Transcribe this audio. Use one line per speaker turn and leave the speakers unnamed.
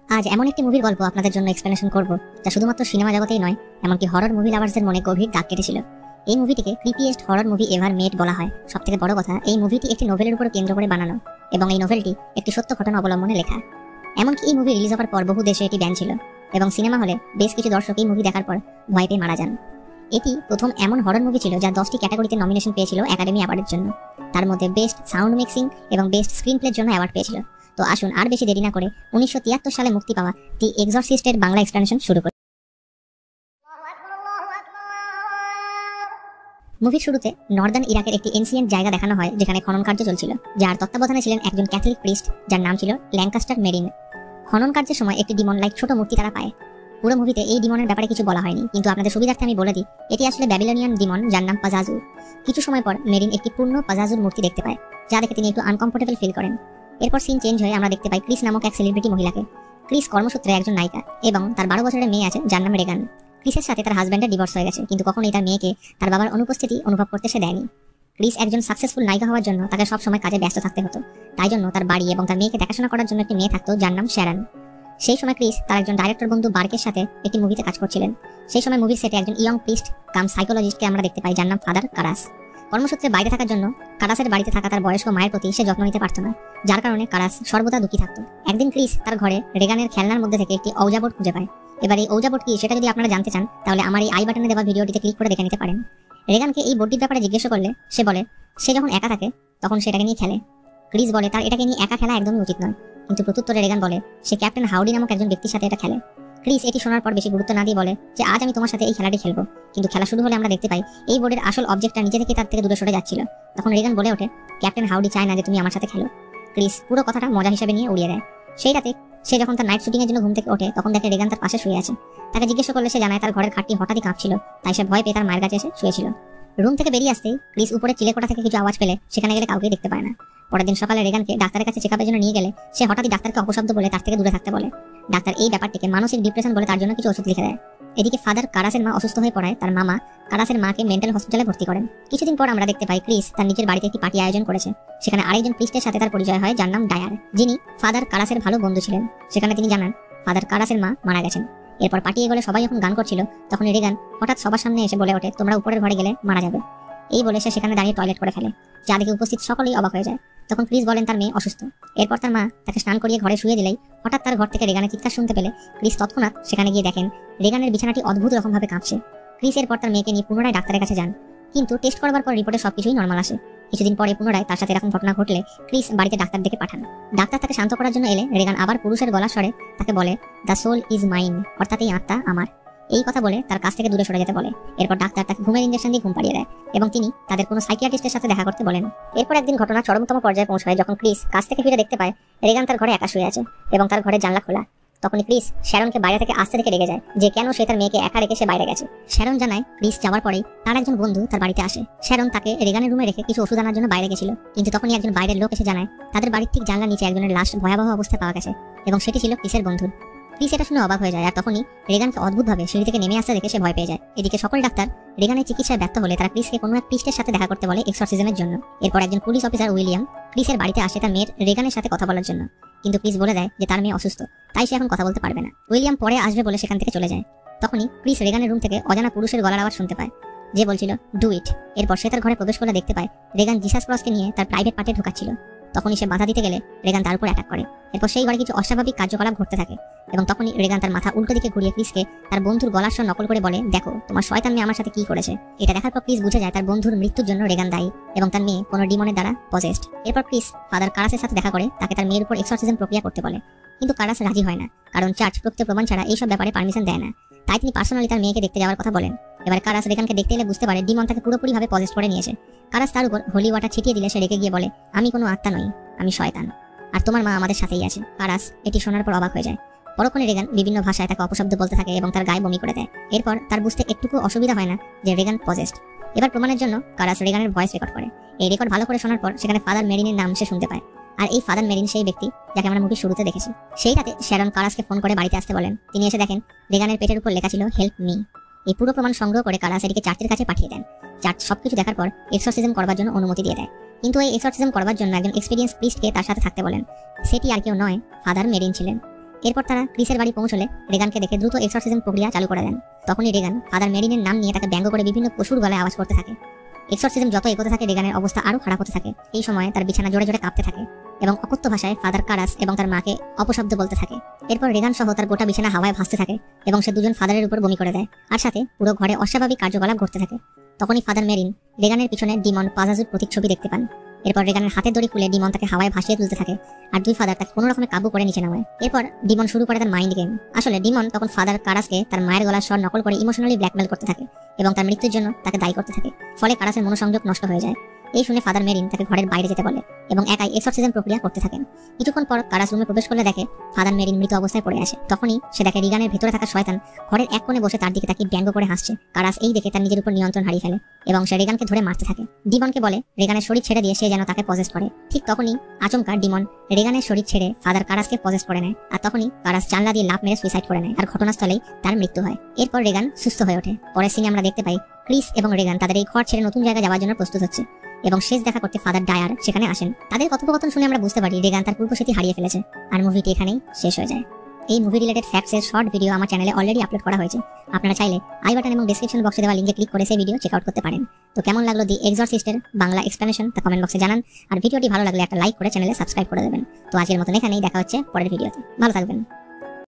আজ এমন একটি মুভির গল্প আপনাদের জন্য এক্সপ্লেনেশন করব যা শুধুমাত্র সিনেমা জগতেই নয়, এমনকি হরর মুভি লাভার্সদের মনে গভীর দাগ কেটেছিল। এই মুভিটিকে ক্রিপিয়েস্ট হরর মুভি এভার মেড বলা হয়। সবথেকে বড় কথা, এই মুভিটি একটি নোভেলের উপর কেন্দ্র করে বানানো এবং এই নোভেলটি একটি সত্য ঘটনা অবলম্বনে লেখা। এমনকি এই মুভি রিলিজ হওয়ার পর বহু দেশে এটি ব্যান ছিল এবং সিনেমা হলে বেশ কিছু দর্শক এই মুভি দেখার পর ভয় পেয়ে মারা যান। এটি প্রথম এমন হরর মুভি ছিল যা 10টি ক্যাটাগরিতে নমিনেশন পেয়েছিল একাডেমি অ্যাওয়ার্ডের জন্য। তার মধ্যে বেস্ট সাউন্ড মিক্সিং এবং বেস্ট স্ক্রিন প্লের জন্য অ্যাওয়ার্ড পেয়েছিল। তো আসুন আর বেশি দেরি না করে 1973 সালে মুক্তি পাওয়া দি এক্সরসিস্টের বাংলা এক্সপ্লেনেশন শুরু করি। মুভির শুরুতে নর্দার্ন ইরাকের একটি এনসিয়েন্ট জায়গা দেখানো হয় যেখানে খনন কার্য চলছিল, যার তত্ত্বাবধানে ছিলেন একজন ক্যাথলিক প্রিস্ট যার নাম ছিল ল্যাঙ্কাস্টার মেরিন। খনন কার্যের সময় একটি ডিমন লাইক ছোট মূর্তি তারা পায়। পুরো মুভিতে এই ডিমনের ব্যাপারে কিছু বলা হয়নি, কিন্তু আপনাদের সুবিধার্থে আমি বলে দিই, এটি আসলে ব্যাবিলনিয়ান ডিমন যার নাম পাজাজু। কিছু সময় পর মেরিন একটি পূর্ণ পাজাজুর মূর্তি দেখতে পায়, যা দেখে তিনি একটু আনকমফোর্টেবল ফিল করেন। এরপর সিন চেঞ্জ হয়ে আমরা দেখতে পাই ক্রিস নামক এক সেলিব্রিটি মহিলাকে। ক্রিস কর্মসূত্রে একজন নায়িকা এবং তার 12 বছরের মেয়ে আছে যার নাম রেগান। ক্রিসের সাথে তার হাজব্যান্ডের ডিভোর্স হয়ে গেছে, কিন্তু কখনোই তার মেয়েকে তার বাবার অনুপস্থিতি অনুভব করতে সে দেয়নি। ক্রিস একজন সাকসেসফুল নায়িকা হওয়ার জন্য তাকে সবসময় কাজে ব্যস্ত থাকতে হতো, তাই জন্য তার বাড়ি এবং তার মেয়েকে দেখাশোনা করার জন্য একটি মেয়ে থাকতো যার নাম শ্যারন। সেই সময় ক্রিস তার একজন ডাইরেক্টর বন্ধু বার্কের সাথে একটি মুভিতে কাজ করছিলেন। সেই সময় মুভির সেটে একজন ইয়ং প্রিস্ট কাম সাইকোলজিস্টকে আমরা দেখতে পাই যার নাম ফাদার কারাস। কর্মসূত্রে বাইরে থাকার জন্য কারাসের বাড়িতে থাকা তার বয়স্ক মায়ের প্রতি সে যত্ন নিতে পারত না, যার কারণে কারাস সর্বদা দুঃখী থাকতো। একদিন ক্রিস তার ঘরে রেগানের খেলনার মধ্যে থেকে একটি ঔজা বোর্ড খুঁজে পায়। এবার এই ঔজা বোর্ড কি সেটা যদি আপনারা জানতে চান তাহলে আমার এই আই বাটনে দেওয়া ভিডিওটিতে ক্লিক করে দেখে নিতে পারেন। রেগানকে এই বোর্ডটির ব্যাপারে জিজ্ঞেস করলে সে বলে সে যখন একা থাকে তখন সেটাকে নিয়ে খেলে। ক্রিস বলে তার এটাকে নিয়ে একা খেলা একদমই উচিত নয়, কিন্তু প্রত্যুত্তরে রেগান বলে সে ক্যাপ্টেন হাউডি নামক একজন ব্যক্তির সাথে এটা খেলে। ক্রিস এটি শোনার পর বেশি গুরুত্ব না দিয়ে বলে যে আজ আমি তোমার সাথে এই খেলাটি খেলবো, কিন্তু খেলা শুরু হলে আমরা দেখতে পাই এই বোর্ডের আসল অবজেক্টটা নিজে থেকে তার থেকে দূরে সরে যাচ্ছিল। তখন রেগান বলে ওঠে ক্যাপ্টেন হাউডি চায় না যে তুমি আমার সাথে খেলো। ক্রিস পুরো কথাটা মজা হিসেবে নিয়ে উড়িয়ে দেয়। সেই রাতে সে যখন তার নাইট শুটিং এর জন্য ঘুম থেকে ওঠে তখন দেখে রেগান তার পাশে শুয়ে আছে। তাকে জিজ্ঞেস করলে সে জানায় তার ঘরের খাটটি হঠাৎই কাঁপছিল, তাই সে ভয় পেয়ে তার মায়ের কাছে এসে শুয়েছিল। রুম থেকে বেরিয়ে আসতেই ক্রিস উপরে চিলেকোঠা থেকে কিছু আওয়াজ পেলে সেখানে গেলে কাউকে দেখতে পায় না। পরের দিন সকালে রেগানকে ডাক্তারের কাছে চেকআপের জন্য নিয়ে গেলে সে হঠাৎই ডাক্তারকে অপশব্দ বলে তার থেকে দূরে থাকতে বলে। ডাক্তার এই ব্যাপারটিকে মানসিক ডিপ্রেশন বলে তার জন্য কিছু ওষুধ লিখে দেয়। এদিকে ফাদার কারাসের মা অসুস্থ হয়ে পড়ায় তার মামা কারাসের মাকে মেন্টাল হসপিটালে ভর্তি করেন। কিছুদিন পর আমরা দেখতে পাই ক্রিস তার নিজের বাড়িতে একটি পার্টি আয়োজন করেছে। সেখানে আরেকজন প্রিস্টের সাথে তার পরিচয় হয় যার নাম ডায়ার, যিনি ফাদার কারাসের ভালো বন্ধু ছিলেন। সেখানে তিনি জানান ফাদার কারাসের মা মারা গেছেন। এরপর পার্টি এগোলে সবাই যখন গান করছিল তখন রেগান হঠাৎ সবার সামনে এসে বলে ওঠে তোমরা উপরের ঘরে গেলে মারা যাবে। এই বলে সে সেখানে দাঁড়িয়ে টয়লেট করে ফেলে, যা দেখে উপস্থিত সকলেই অবাক হয়ে যায়। তখন ক্রিস বলেন তার মেয়ে অসুস্থ। এরপর তার মা তাকে স্নান করিয়ে ঘরে শুয়ে দিলেই হঠাৎ তার ঘর থেকে রেগানের চিৎকার শুনতে পেলে ক্রিস তৎক্ষণাৎ সেখানে গিয়ে দেখেন রেগানের বিছানাটি অদ্ভুত রকমভাবে কাঁপছে। ক্রিস এরপর তার মেয়েকে নিয়ে পুনরায় ডাক্তারের কাছে যান, কিন্তু টেস্ট করবার পর রিপোর্টে সবকিছুই নর্মাল আসে। কিছুদিন পরে পুনরায় তার সাথে এরকম ঘটনা ঘটলে ক্রিস বাড়িতে ডাক্তার ডেকে পাঠান। ডাক্তার তাকে শান্ত করার জন্য এলে রেগান আবার পুরুষের গলা স্বরে তাকে বলে দ্য সোল ইজ মাইন, অর্থাৎ এই আত্মা আমার। এই কথা বলে তার কাছ থেকে দূরে সরে যেতে বলে। এরপর ডাক্তার তাকে ঘুমের ইঞ্জেকশন দিয়ে ঘুম পাড়িয়ে দেয় এবং তিনি তাদের কোনো সাইকিয়াট্রিস্টের সাথে দেখা করতে বলেন। এরপর একদিন ঘটনা চরমতম পর্যায়ে পৌঁছায় যখন ক্রিস কাছ থেকে ফিরে দেখতে পায় রেগান তার ঘরে একা শুয়ে আছে এবং তার ঘরের জানলা খোলা। তখনই ক্রিস শ্যারনকে বাইরে থেকে আসতে দেখে রেগে যায় যে কেন সে তার মেয়েকে একা রেখে সে বাইরে গেছে। শ্যারন জানায় ক্রিস যাওয়ার পরেই তার একজন বন্ধু তার বাড়িতে আসে। শ্যারন তাকে রেগানের রুমে রেখে কিছু ওষুধ আনার জন্য বাইরে গেছিল, কিন্তু তখনই একজন বাইরের লোক এসে জানায় তাদের বাড়ির ঠিক জানলার নিচে একজনের লাশ ভয়াবহ অবস্থায় পাওয়া গেছে এবং সেটি ছিল ক্রিসের বন্ধুর। ক্রিস এটা শুনে অবাক হয়ে যায় আর তখনই রেগানকে অদ্ভুতভাবে সিঁড়ি থেকে নেমে আসতে দেখে সে ভয় পেয়ে যায়। এদিকে সকল ডাক্তার রেগানের চিকিৎসায় ব্যর্থ হলে তারা ক্রিসকে কোনো এক প্রিস্টের সাথে দেখা করতে বলে এক্সরসিজমের জন্য। এরপর একজন পুলিশ অফিসার উইলিয়াম ক্রিসের বাড়িতে আসে তার মেয়ের রেগানের সাথে কথা বলার জন্য, কিন্তু ক্রিস বলে দেয় যে তার মেয়ে অসুস্থ, তাই সে এখন কথা বলতে পারবে না। উইলিয়াম পরে আসবে বলে সেখান থেকে চলে যায়। তখনই ক্রিস রেগানের রুম থেকে অজানা পুরুষের গলার আওয়াজ শুনতে পায় যে বলছিল ডু ইট। এরপর সে তার ঘরে প্রবেশ করে দেখতে পায় রেগান জিসাস ক্রসকে নিয়ে তার প্রাইভেট পার্টে ঢোকাচ্ছিল। তখনই সে বাধা দিতে গেলে রেগান তার উপর অ্যাটাক করে। এরপর সেই ঘরে কিছু অস্বাভাবিক কার্যকলাপ ঘটতে থাকে এবং তখনই রেগান তার মাথা উল্টো দিকে ঘুরিয়ে ক্রিসকে তার বন্ধুর গলার স্বর নকল করে বলে দেখো তোমার শয়তান মেয়ে আমার সাথে কি করেছে। এটা দেখার পর ক্রিস বুঝে যায় তার বন্ধুর মৃত্যুর জন্য রেগান দায়ী এবং তার মেয়ে কোনো ডিমনের দ্বারা পজেসড। এরপর ক্রিস ফাদার কারাসের সাথে দেখা করে তাকে তার মেয়ের উপর এক্সরসিজম প্রক্রিয়া করতে বলে, কিন্তু কারাস রাজি হয় না, কারণ চার্চ প্রকৃত প্রমাণ ছাড়া এইসব ব্যাপারে পারমিশন দেয় না। তাই তিনি পার্সোনালি তার মেয়েকে দেখতে যাওয়ার কথা বলেন। এবার কারাস রেগানকে দেখতে এলে বুঝতে পারে ডিমন তাকে পুরোপুরিভাবে পজেসড করে নিয়েছে। কারাস তার উপর হোলি ওয়াটার ছিটিয়ে দিলে সে রেগে গিয়ে বলে আমি কোনো আত্মা নই, আমি শয়তান, আর তোমার মা আমাদের সাথেই আছে। কারাস এটি শোনার পর অবাক হয়ে যায়। পরক্ষণে রেগান বিভিন্ন ভাষায় তাকে অপশব্দ বলতে থাকে এবং তার গায়ে বমি করে দেয়। এরপর তার বুঝতে একটুকু অসুবিধা হয় না যে রেগান পজেসড। এবার প্রমাণের জন্য কারাস রেগানের ভয়েস রেকর্ড করে। এই রেকর্ড ভালো করে শোনার পর সেখানে ফাদার মেরিনের নাম সে শুনতে পায়, আর এই ফাদার মেরিন সেই ব্যক্তি যাকে আমরা মুভির শুরুতে দেখেছি। সেই রাতে শ্যারন কারাসকে ফোন করে বাড়িতে আসতে বলেন। তিনি এসে দেখেন রেগানের পেটের উপর লেখা ছিল হেল্প মি। এই পুরো প্রমাণ সংগ্রহ করে কারাস এটিকে চার্চের কাছে পাঠিয়ে দেন। চার্চ সবকিছু দেখার পর এক্সরসিজম করবার জন্য অনুমতি দিয়ে দেয়, কিন্তু এই এক্সরসিজম করবার জন্য একজন এক্সপেরিয়েন্স প্রিস্টকে তার সাথে থাকতে বলেন। সেটি আর কেউ নয়, ফাদার মেরিন ছিলেন। এরপর তারা ক্রিসের বাড়ি পৌঁছলে রেগানকে দেখে দ্রুত এক্সরসিজম প্রক্রিয়া চালু করে দেন। তখনই রেগান ফাদার মেরিনের নাম নিয়ে তাকে ব্যঙ্গ করে বিভিন্ন পশুর গলায় আওয়াজ করতে থাকে। এক্সরসিজম যত এগোতে থাকে রেগানের অবস্থা আরো খারাপ হতে থাকে। এই সময় তার বিছানা জোরে জোরে কাঁপতে থাকে এবং অকথ্য ভাষায় ফাদার কারাস এবং তার মাকে অপশব্দ বলতে থাকে। এরপর রেগান সহ তার গোটা বিছানা হাওয়ায় ভাসতে থাকে এবং সে দুজন ফাদারের উপর বমি করে দেয়, আর সাথে পুরো ঘরে অস্বাভাবিক কার্যকলাপ ঘটতে থাকে। তখনই ফাদার মেরিন রেগানের পিছনে ডিমন পাজাজুর প্রতিচ্ছবি দেখতে পান। এরপর রেগানের হাতের দড়ি খুলে ডিমন তাকে হাওয়ায় ভাসিয়ে তুলতে থাকে, আর দুই ফাদার তাকে কোনো রকমে কাবু করে নিচে নামায়। এরপর ডিমন শুরু করে তার মাইন্ড গেম। আসলে ডিমন তখন ফাদার কারাসকে তার মায়ের গলার স্বর নকল করে ইমোশনালি ব্ল্যাকমেল করতে থাকে এবং তার মৃত্যুর জন্য তাকে দায়ী করতে থাকে। ফলে কারাসের মনোসংযোগ নষ্ট হয়ে যায়। এই শুনে ফাদার মেরিন তাকে ঘরের বাইরে যেতে বলে এবং একাই এক্সরসিজম প্রক্রিয়া করতে থাকেন। কিছুক্ষণ পর কারাস রুমে প্রবেশ করলে দেখে ফাদার মেরিন মৃত অবস্থায় পড়ে আসে। তখনই সে দেখে রিগানের ভেতরে থাকা শয়তান ঘরের এক কোণে বসে তার দিকে তাকিয়ে ব্যঙ্গ করে হাসছে। কারাস এই দেখে তার নিজের উপর নিয়ন্ত্রণ হারিয়ে ফেলে এবং সে রেগানকে ধরে মারতে থাকে। ডিমনকে বলে রেগানের শরীর ছেড়ে দিয়ে সে যেন তাকে পজেস করে। ঠিক তখনই আচমকা ডিমন রেগানের শরীর ছেড়ে ফাদার কারাসকে পজেস করে নেয়, আর তখনই কারাস জানলা দিয়ে লাফ মেরে সুইসাইড করে নেয়, আর ঘটনাস্থলেই তার মৃত্যু হয়। এরপর রেগান সুস্থ হয়ে ওঠে। পরের সিনে আমরা দেখতে পাই ক্রিস এবং রেগান তাদের এই ঘর ছেড়ে নতুন জায়গায় যাওয়ার জন্য প্রস্তুত হচ্ছে এবং শেষ দেখা করতে ফাদার ডায়ার সেখানে আসেন। তাদের কথোপকথন শুনে আমরা বুঝতে পারি রেগান তার পূর্বস্মৃতি হারিয়ে ফেলেছে, আর মুভিটি এখানেই শেষ হয়ে যায়। এই মুভি রিলেটেড ফ্যাক্টস এর শর্ট ভিডিও আমার চ্যানেলে অলরেডি আপলোড করা হয়েছে। আপনারা চাইলে আই বাটন এবং ডেসক্রিপশন বক্সে দেওয়া লিংকে ক্লিক করে সেই ভিডিও চেক আউট করতে পারেন। তো কেমন লাগলো দি এক্সরসিস্টের বাংলা এক্সপ্লেনেশন তা কমেন্ট বক্সে জানান, আর ভিডিওটি ভালো লাগলে একটা লাইক করে চ্যানেলে সাবস্ক্রাইব করে দেবেন। তো আজকের মতন এখানেই, দেখা হচ্ছে পরের ভিডিওতে। ভালো থাকবেন।